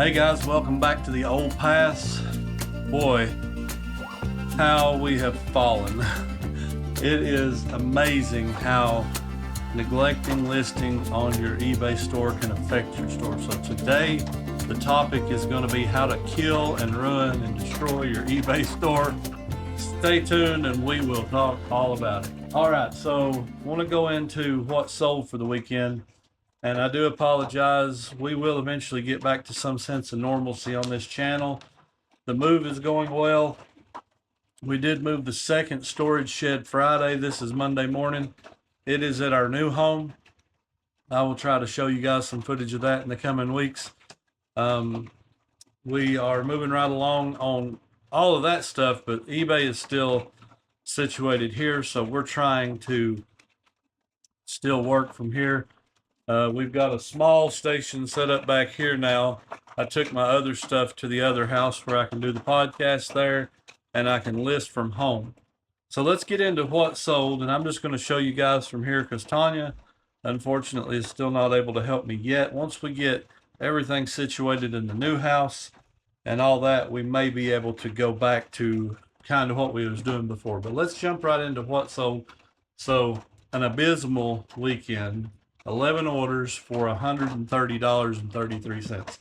Hey guys, welcome back to the old paths. Boy, how we have fallen. It is amazing how neglecting listing on your eBay store can affect your store. So today, the topic is going to be how to kill and ruin and destroy your eBay store. Stay tuned and we will talk all about it. All right, so I want to go into what sold for the weekend. And I do apologize. We will eventually get back to some sense of normalcy on this channel. The move is going well. We did move the second storage shed Friday. This is Monday morning. It is at our new home. I will try to show you guys some footage of that in the coming weeks. We are moving right along on all of that stuff, but eBay is still situated here. So we're trying to still work from here. We've got a small station set up back here now. I took my other stuff to the other house where I can do the podcast there and I can list from home. So let's get into what sold, and I'm just going to show you guys from here because Tanya, unfortunately, is still not able to help me yet. Once we get everything situated in the new house and all that, we may be able to go back to kind of what we was doing before. But let's jump right into what sold. So an abysmal weekend. 11 orders for $130.33.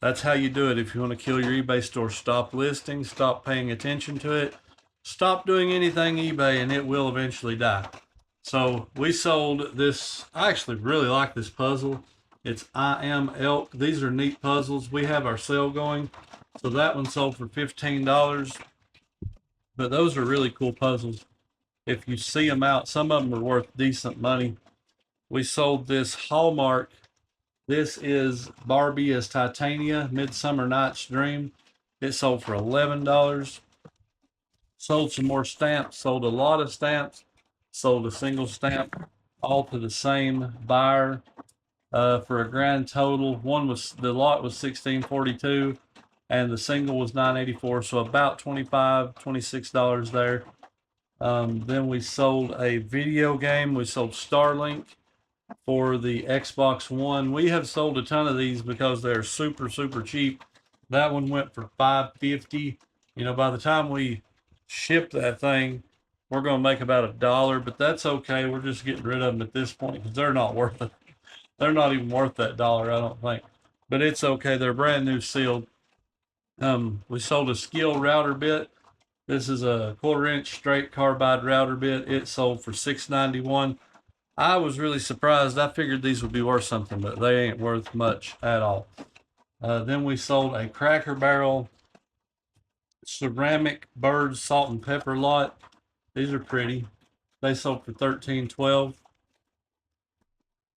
That's how you do it if you want to kill your eBay store. Stop listing, stop paying attention to it, stop doing anything eBay, and it will eventually die. So we sold this. I actually really like this puzzle. It's I Am Elk. These are neat puzzles. We have our sale going. So that one sold for $15. But those are really cool puzzles. If you see them out, some of them are worth decent money. We sold this Hallmark. This is Barbie as Titania, Midsummer Night's Dream. It sold for $11. Sold some more stamps, sold a lot of stamps, sold a single stamp, all to the same buyer for a grand total. The lot was $16.42 and the single was $9.84, so about $25, $26 there. Then we sold a video game. We sold Starlink for the Xbox One. We have sold a ton of these because they're super cheap. That one went for $5.50. You know, by the time we ship that thing, we're going to make about $1, but that's okay. We're just getting rid of them at this point because they're not worth it. They're not even worth that $1, I don't think. But it's okay. They're brand new sealed. We sold a Skill router bit. This is a 1/4-inch straight carbide router bit. It sold for $6.91. I was really surprised. I figured these would be worth something, but they ain't worth much at all. Then we sold a Cracker Barrel ceramic bird salt and pepper lot. These are pretty. They sold for $13.12.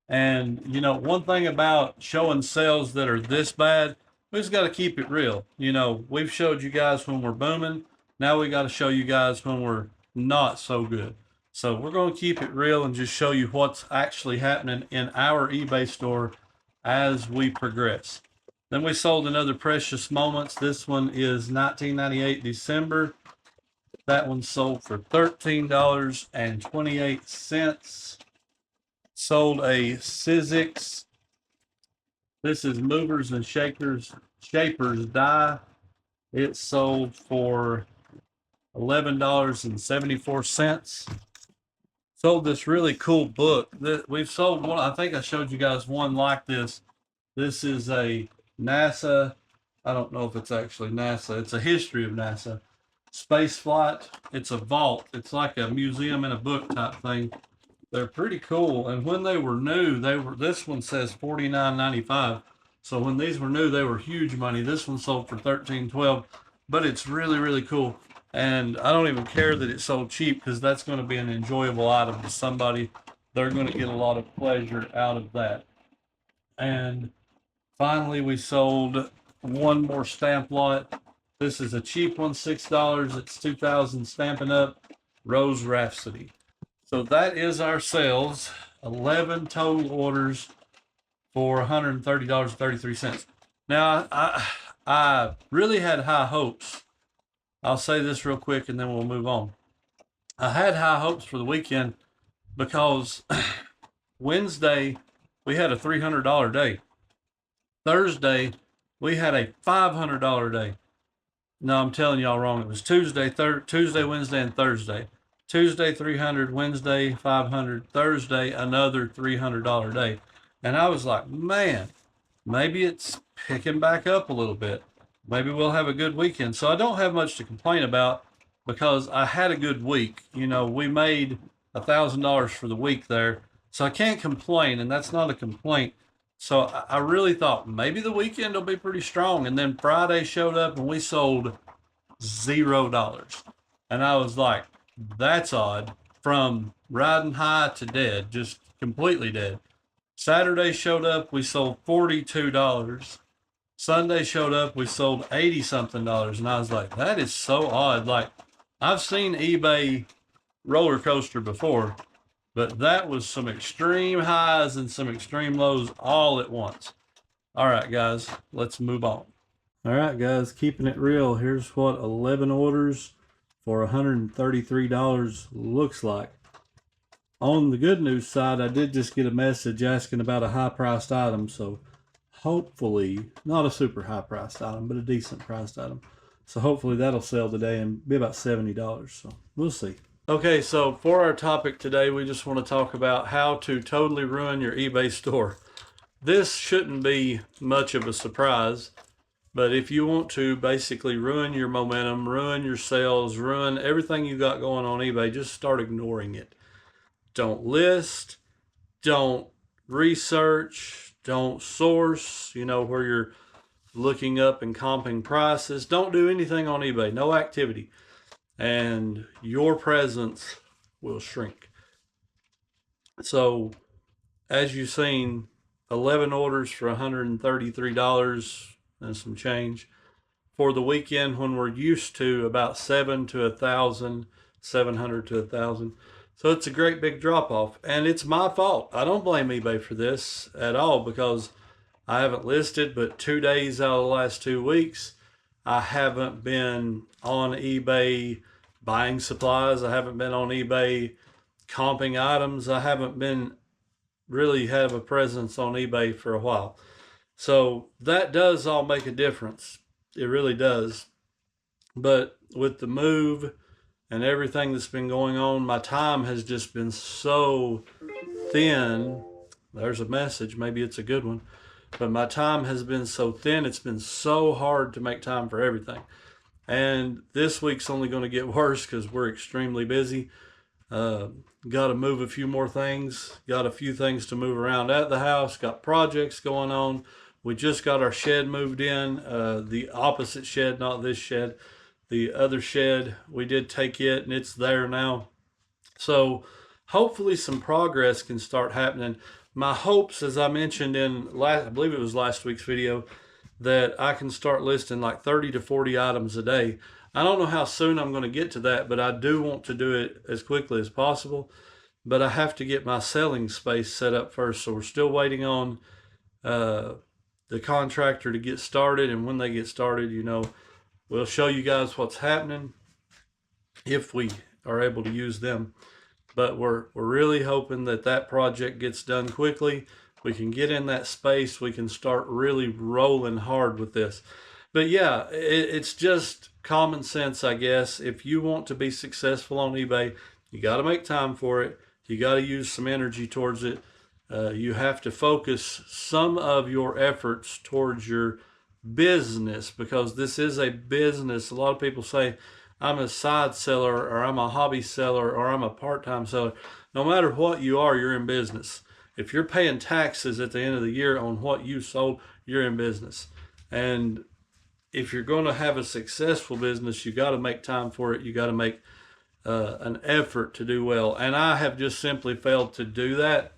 And you know, one thing about showing sales that are this bad, we just got to keep it real. You know, we've showed you guys when we're booming. Now we got to show you guys when we're not so good. So we're going to keep it real and just show you what's actually happening in our eBay store as we progress. Then we sold another Precious Moments. This one is 1998 December. That one sold for $13.28. Sold a Sizzix. This is Movers and Shapers die. It sold for $11.74. Sold this really cool book that we've sold one. I think I showed you guys one like this. This is a NASA. I don't know if it's actually NASA. It's a history of NASA space flight. It's a vault. It's like a museum in a book type thing. They're pretty cool. And when they were new, this one says $49.95. So when these were new, they were huge money. This one sold for $13.12, but it's really cool. And I don't even care that it's sold cheap because that's going to be an enjoyable item to somebody. They're going to get a lot of pleasure out of that. And finally, we sold one more stamp lot. This is a cheap one, $6. It's 2000 Stampin' Up! Rose Rhapsody. So that is our sales. 11 total orders for $130.33. Now, I really had high hopes. I'll say this real quick and then we'll move on. I had high hopes for the weekend because Wednesday we had a $300 day. Thursday We had a $500 day. No, I'm telling y'all wrong. It was Tuesday, Wednesday, and Thursday. Tuesday 300, Wednesday 500, Thursday another $300 day. And I was like, man, maybe it's picking back up a little bit. Maybe we'll have a good weekend. So I don't have much to complain about because I had a good week. You know, we made $1,000 for the week there. So I can't complain, and that's not a complaint. So I really thought maybe the weekend will be pretty strong. And then Friday showed up and we sold $0. And I was like, that's odd. From riding high to dead, just completely dead. Saturday showed up, we sold $42. Sunday showed up, we sold 80 something dollars. And I was like, that is so odd. Like, I've seen eBay roller coaster before, but that was some extreme highs and some extreme lows all at once. All right, guys, let's move on. All right, guys, keeping it real. Here's what 11 orders for $133 looks like. On the good news side, I did just get a message asking about a high-priced item, so hopefully, not a super high-priced item, but a decent priced item. So hopefully that'll sell today and be about $70, so we'll see. Okay, so for our topic today, we just want to talk about how to totally ruin your eBay store. This shouldn't be much of a surprise, but if you want to basically ruin your momentum, ruin your sales, ruin everything you got going on eBay, just start ignoring it. Don't list, don't research, don't source, you know, where you're looking up and comping prices. Don't do anything on eBay, no activity. And your presence will shrink. So, as you've seen, 11 orders for $133 and some change. For the weekend, when we're used to about 700 to 1,000, 700 to 1,000. So it's a great big drop off, and it's my fault. I don't blame eBay for this at all because I haven't listed, but 2 days out of the last 2 weeks, I haven't been on eBay buying supplies. I haven't been on eBay comping items. I haven't been really have a presence on eBay for a while. So that does all make a difference. It really does. But with the move and everything that's been going on, my time has just been so thin. There's a message, maybe it's a good one. But my time has been so thin, it's been so hard to make time for everything. And this week's only going to get worse because we're extremely busy. Got to move a few more things. Got a few things to move around at the house. Got projects going on. We just got our shed moved in. The opposite shed, not this shed. The other shed, we did take it and it's there now. So hopefully some progress can start happening. My hopes, as I mentioned in I believe it was last week's video, that I can start listing like 30 to 40 items a day. I don't know how soon I'm going to get to that, but I do want to do it as quickly as possible. But I have to get my selling space set up first. So we're still waiting on the contractor to get started. And when they get started, you know, we'll show you guys what's happening if we are able to use them. But we're really hoping that that project gets done quickly. We can get in that space. We can start really rolling hard with this. But yeah, it's just common sense, I guess. If you want to be successful on eBay, you got to make time for it. You got to use some energy towards it. You have to focus some of your efforts towards your business because this is a business. A lot of people say, I'm a side seller or I'm a hobby seller or I'm a part-time seller. No matter what you are, you're in business. If you're paying taxes at the end of the year on what you sold, you're in business. And if you're going to have a successful business, you got to make time for it. You got to make an effort to do well. And I have just simply failed to do that.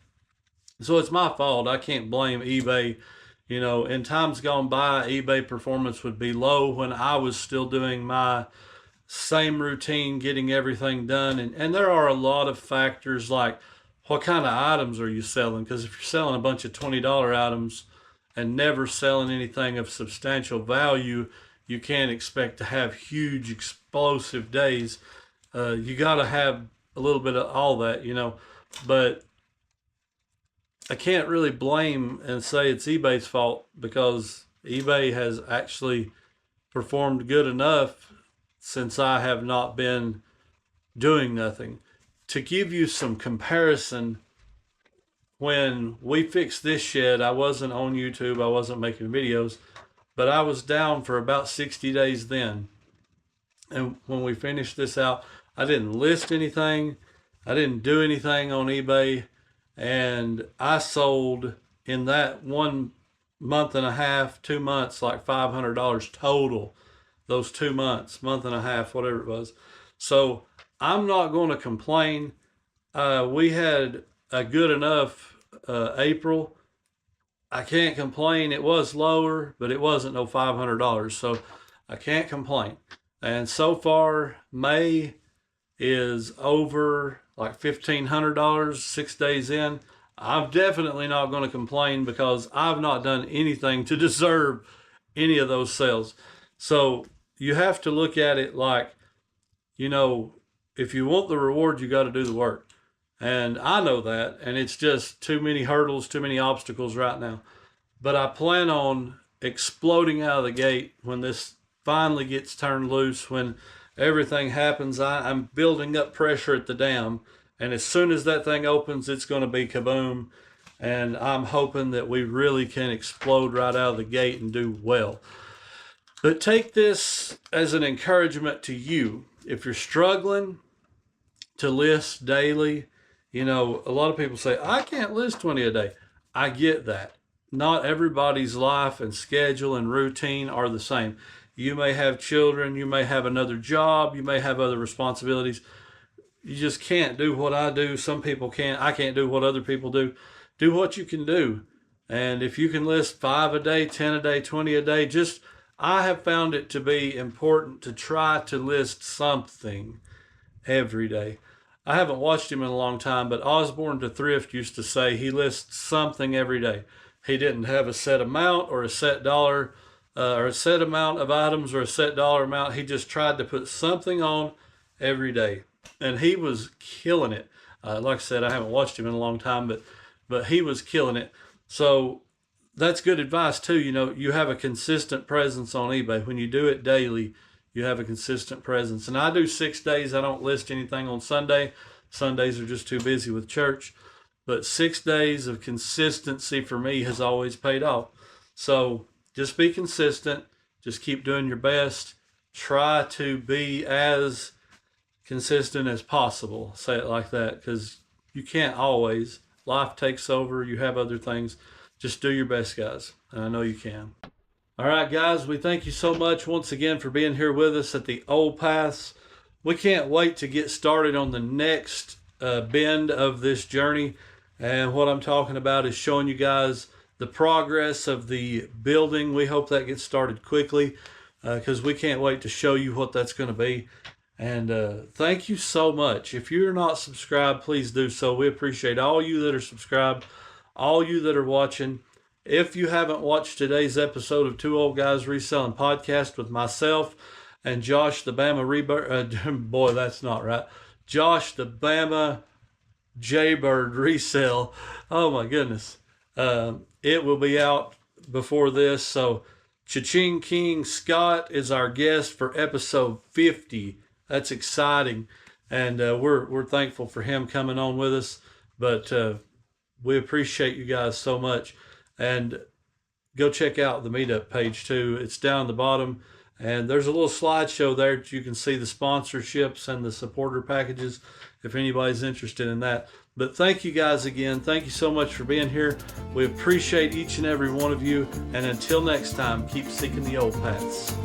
So it's my fault. I can't blame eBay. You know, in times gone by, eBay performance would be low when I was still doing my same routine, getting everything done. And there are a lot of factors like what kind of items are you selling? Because if you're selling a bunch of $20 items and never selling anything of substantial value, you can't expect to have huge explosive days. You got to have a little bit of all that, you know. But I can't really blame and say it's eBay's fault because eBay has actually performed good enough since I have not been doing nothing. To give you some comparison, when we fixed this shed, I wasn't on YouTube, I wasn't making videos, but I was down for about 60 days then. And when we finished this out, I didn't list anything, I didn't do anything on eBay, and I sold in that 1 month and a half, 2 months, like $500 total. Those 2 months, month and a half, whatever it was. So I'm not going to complain. We had a good enough April. I can't complain. It was lower, but it wasn't no $500. So I can't complain. And so far, May is over like $1,500, 6 days in. I'm definitely not going to complain because I've not done anything to deserve any of those sales. So you have to look at it like, if you want the reward, you got to do the work. And I know that, and it's just too many hurdles, too many obstacles right now. But I plan on exploding out of the gate when this finally gets turned loose, when everything happens. I'm building up pressure at the dam, and as soon as that thing opens, it's going to be kaboom. And I'm hoping that we really can explode right out of the gate and do well. But take this as an encouragement to you. If you're struggling to list daily, a lot of people say, I can't list 20 a day. I get that. Not everybody's life and schedule and routine are the same. You may have children, you may have another job, you may have other responsibilities. You just can't do what I do. Some people can't. I can't do what other people do. Do what you can do. And if you can list 5 a day, 10 a day, 20 a day, I have found it to be important to try to list something every day. I haven't watched him in a long time, but Osborne to Thrift used to say he lists something every day. He didn't have a set amount or a set dollar or a set amount of items or a set dollar amount. He just tried to put something on every day. And he was killing it. Like I said, I haven't watched him in a long time, but he was killing it. So that's good advice too. You have a consistent presence on eBay. When you do it daily, you have a consistent presence. And I do 6 days. I don't list anything on Sunday. Sundays are just too busy with church. But 6 days of consistency for me has always paid off. So just be consistent. Just keep doing your best. Try to be as consistent as possible. Say it like that, because you can't always. Life takes over. You have other things. Just do your best, guys. And I know you can. All right, guys, we thank you so much once again for being here with us at the Old Paths. We can't wait to get started on the next bend of this journey. And what I'm talking about is showing you guys the progress of the building. We hope that gets started quickly because we can't wait to show you what that's going to be. And thank you so much. If you're not subscribed, please do so. We appreciate all you that are subscribed, all you that are watching. If you haven't watched today's episode of Two Old Guys Reselling Podcast with myself and Josh the Bama boy, that's not right. Josh the Bama Jaybird Resell. Oh my goodness. It will be out before this. So Cha-Ching King Scott is our guest for episode 50. That's exciting. And we're thankful for him coming on with us. But we appreciate you guys so much. And go check out the meetup page too. It's down the bottom. And there's a little slideshow there that you can see the sponsorships and the supporter packages if anybody's interested in that. But thank you guys again. Thank you so much for being here. We appreciate each and every one of you. And until next time, keep seeking the old paths.